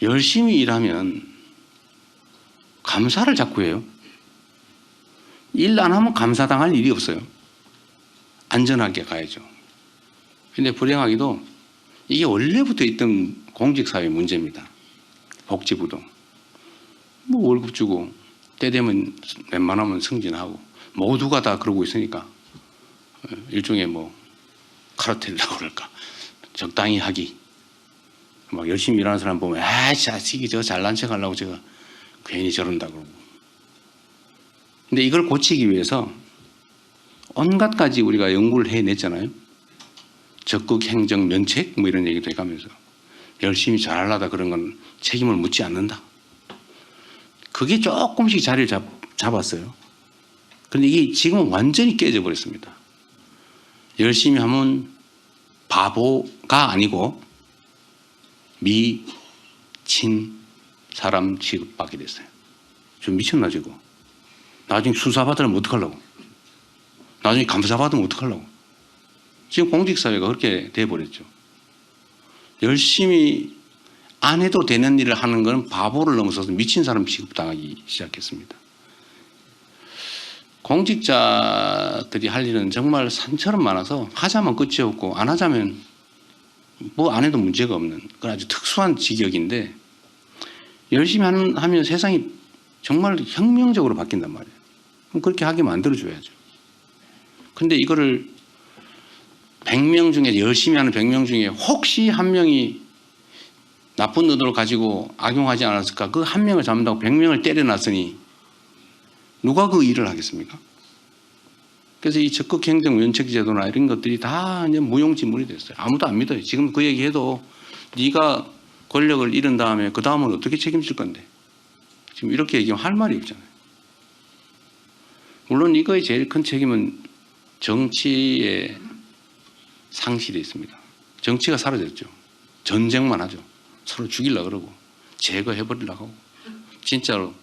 열심히 일하면 감사를 자꾸 해요. 일 안 하면 감사당할 일이 없어요. 안전하게 가야죠. 근데 불행하게도 이게 원래부터 있던 공직사회 문제입니다. 복지부도. 뭐 월급 주고 때 되면 웬만하면 승진하고 모두가 다 그러고 있으니까 일종의 뭐 카르텔이라고 그럴까. 적당히 하기. 막 열심히 일하는 사람 보면 아, 자식이 저 잘난 척 하려고 제가 괜히 저런다 그러고. 근데 이걸 고치기 위해서 온갖 가지 우리가 연구를 해냈잖아요. 적극 행정 면책 뭐 이런 얘기도 해가면서 열심히 잘하려다 그런 건 책임을 묻지 않는다. 그게 조금씩 자리를 잡았어요. 그런데 이게 지금은 완전히 깨져 버렸습니다. 열심히 하면 바보가 아니고 미친 사람 취급받게 됐어요. 좀 미쳤나 저거. 나중에 수사받으면 어떡하려고. 나중에 감사받으면 어떡하려고. 지금 공직사회가 그렇게 돼버렸죠. 열심히 안 해도 되는 일을 하는 건 바보를 넘어서서 미친 사람 취급당하기 시작했습니다. 공직자들이 할 일은 정말 산처럼 많아서 하자면 끝이 없고 안 하자면 뭐 안 해도 문제가 없는 그런 아주 특수한 직역인데 열심히 하면 세상이 정말 혁명적으로 바뀐단 말이에요. 그럼 그렇게 하게 만들어줘야죠. 근데 이거를 100명 중에 열심히 하는 100명 중에 혹시 한 명이 나쁜 의도를 가지고 악용하지 않았을까? 그 한 명을 잡는다고 100명을 때려놨으니 누가 그 일을 하겠습니까? 그래서 이 적극 행정 면책 제도나 이런 것들이 다 이제 무용지물이 됐어요. 아무도 안 믿어요. 지금 그 얘기해도 네가 권력을 잃은 다음에 그 다음은 어떻게 책임질 건데? 지금 이렇게 얘기하면 할 말이 없잖아요. 물론 이거의 제일 큰 책임은 정치의 상실이 있습니다. 정치가 사라졌죠. 전쟁만 하죠. 서로 죽이려고 그러고 제거해버리려고 하고 진짜로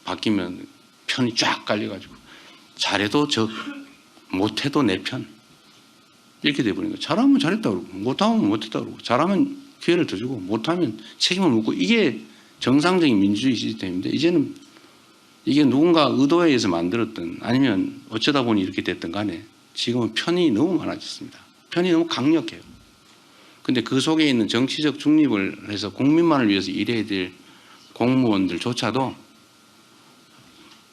바뀌면 편이 쫙 깔려가지고 잘해도 적, 못해도 내 편 이렇게 돼버린 거예요. 잘하면 잘했다 그러고 못하면 못했다 그러고 잘하면 기회를 더 주고 못하면 책임을 묻고 이게 정상적인 민주주의 시스템인데 이제는 이게 누군가 의도에 의해서 만들었든 아니면 어쩌다 보니 이렇게 됐든 간에 지금은 편이 너무 많아졌습니다. 편이 너무 강력해요. 근데 그 속에 있는 정치적 중립을 해서 국민만을 위해서 일해야 될 공무원들조차도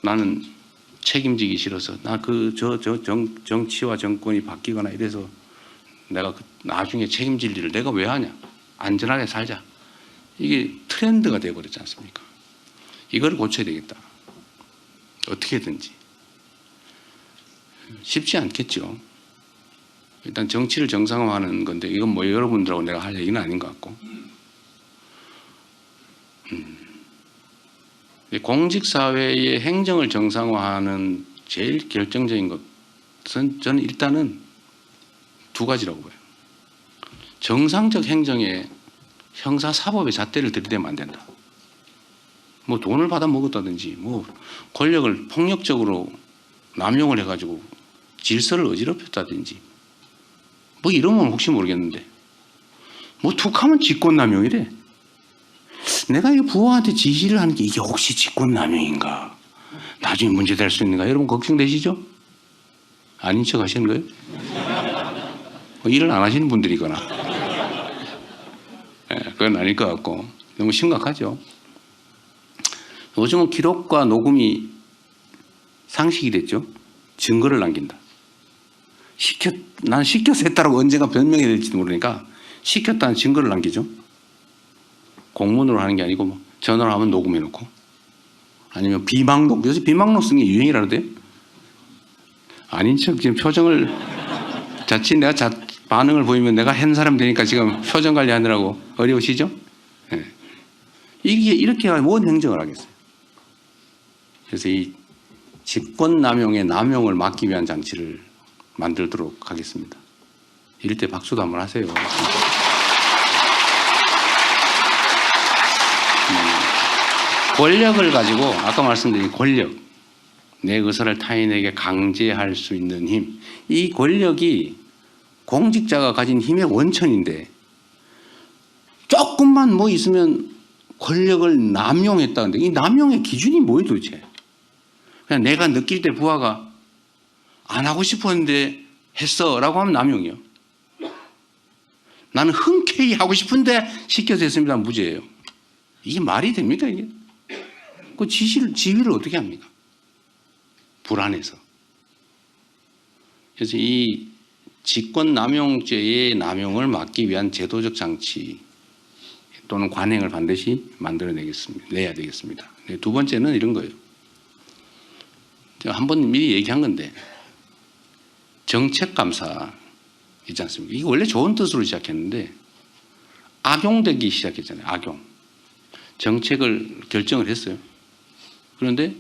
나는 책임지기 싫어서 나 정치와 정권이 바뀌거나 이래서 내가 나중에 책임질 일을 내가 왜 하냐. 안전하게 살자. 이게 트렌드가 돼버렸지 않습니까? 이걸 고쳐야 되겠다. 어떻게든지. 쉽지 않겠죠. 일단 정치를 정상화하는 건데 이건 뭐 여러분들하고 내가 할 얘기는 아닌 것 같고 공직사회의 행정을 정상화하는 제일 결정적인 것은 저는 일단은 두 가지라고 봐요. 정상적 행정에 형사사법의 잣대를 들이대면 안 된다. 뭐 돈을 받아 먹었다든지 뭐 권력을 폭력적으로 남용을 해가지고 질서를 어지럽혔다든지 뭐 이러면 혹시 모르겠는데 뭐 툭하면 직권남용이래. 내가 이 부하한테 지시를 하는 게 이게 혹시 직권남용인가? 나중에 문제될 수 있는가? 여러분 걱정되시죠? 아닌 척 하시는 거예요? 일을 안 하시는 분들이거나 그건 아닐 것 같고 너무 심각하죠. 요즘은 기록과 녹음이 상식이 됐죠. 증거를 남긴다. 난 시켜서 했다라고 언젠가 변명이 될지도 모르니까 시켰다는 증거를 남기죠. 공문으로 하는 게 아니고 뭐 전화로 하면 녹음해놓고 아니면 비망록, 요새 비망록 쓰는 게 유행이라는데 아닌 척 지금 표정을 자칫 내가 반응을 보이면 내가 한 사람 되니까 지금 표정 관리하느라고 어려우시죠? 네. 이게 이렇게 뭔 행정을 하겠어요. 그래서 이 직권남용의 남용을 막기 위한 장치를 만들도록 하겠습니다. 이럴 때 박수도 한번 하세요. 권력을 가지고 아까 말씀드린 권력, 내 의사를 타인에게 강제할 수 있는 힘, 이 권력이 공직자가 가진 힘의 원천인데 조금만 뭐 있으면 권력을 남용했다는데 이 남용의 기준이 뭐예요 도대체? 그냥 내가 느낄 때 부하가 안 하고 싶었는데 했어라고 하면 남용이요. 나는 흔쾌히 하고 싶은데 시켜서 했습니다. 무죄예요. 이게 말이 됩니까 이게? 그 지휘를 어떻게 합니까? 불안해서. 그래서 이 직권남용죄의 남용을 막기 위한 제도적 장치 또는 관행을 반드시 내야 되겠습니다. 두 번째는 이런 거예요. 제가 한번 미리 얘기한 건데 정책감사 있지 않습니까? 이게 원래 좋은 뜻으로 시작했는데 악용되기 시작했잖아요. 악용. 정책을 결정을 했어요. 그런데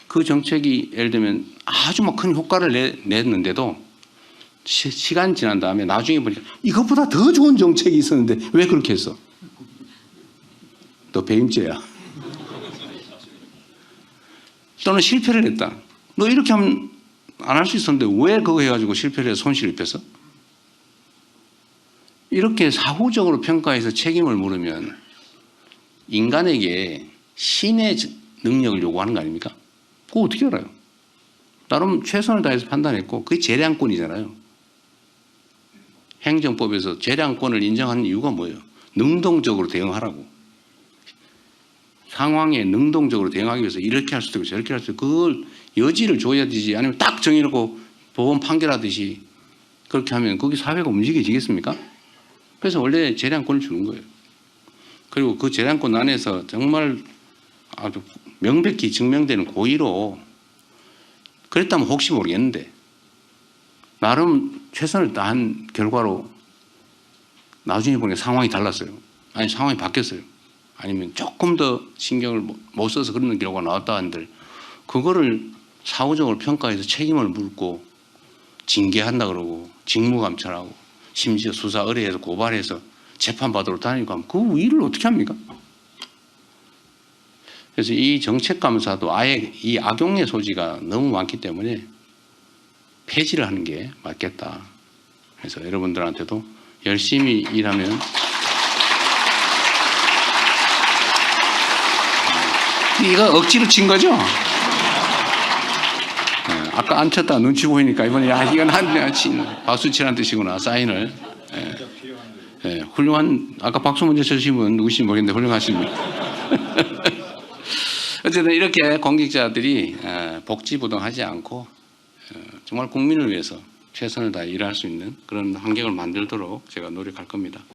그 정책이 예를 들면 아주 막 큰 효과를 냈는데도 시간이 지난 다음에 나중에 보니까 이것보다 더 좋은 정책이 있었는데 왜 그렇게 했어? 너 배임죄야. 또는 실패를 했다. 너 이렇게 하면 안 할 수 있었는데 왜 그거 해가지고 실패를 해서 손실을 입혔어? 이렇게 사후적으로 평가해서 책임을 물으면 인간에게 신의 능력을 요구하는 거 아닙니까? 그거 어떻게 알아요? 나름 최선을 다해서 판단했고 그게 재량권이잖아요. 행정법에서 재량권을 인정하는 이유가 뭐예요? 능동적으로 대응하라고. 상황에 능동적으로 대응하기 위해서 이렇게 할 수도 있고 저렇게 할 수도 있고 그걸 여지를 줘야 되지 아니면 딱 정해놓고 법원 판결하듯이 그렇게 하면 거기 사회가 움직여지겠습니까? 그래서 원래 재량권을 주는 거예요. 그리고 그 재량권 안에서 정말 아주 명백히 증명되는 고의로 그랬다면 혹시 모르겠는데 나름 최선을 다한 결과로 나중에 보니까 상황이 달랐어요. 아니 상황이 바뀌었어요. 아니면 조금 더 신경을 못 써서 그런 결과가 나왔다 한들 그거를 사후적으로 평가해서 책임을 묻고 징계한다 그러고 직무감찰하고 심지어 수사 의뢰해서 고발해서 재판받으러 다니고 하면 그 일을 어떻게 합니까? 그래서 이 정책감사도 아예 이 악용의 소지가 너무 많기 때문에 폐지를 하는 게 맞겠다. 그래서 여러분들한테도 열심히 일하면 이거 억지로 친 거죠? 아까 안 쳤다 눈치 보이니까 이번에 야 이건 박수 치라는 뜻이구나 사인을. 훌륭한 아까 박수 먼저 쳐주신 분 누구신지 모르겠는데 훌륭하신 분. 어쨌든 이렇게 공직자들이 복지부동하지 않고 정말 국민을 위해서 최선을 다해 일할 수 있는 그런 환경을 만들도록 제가 노력할 겁니다.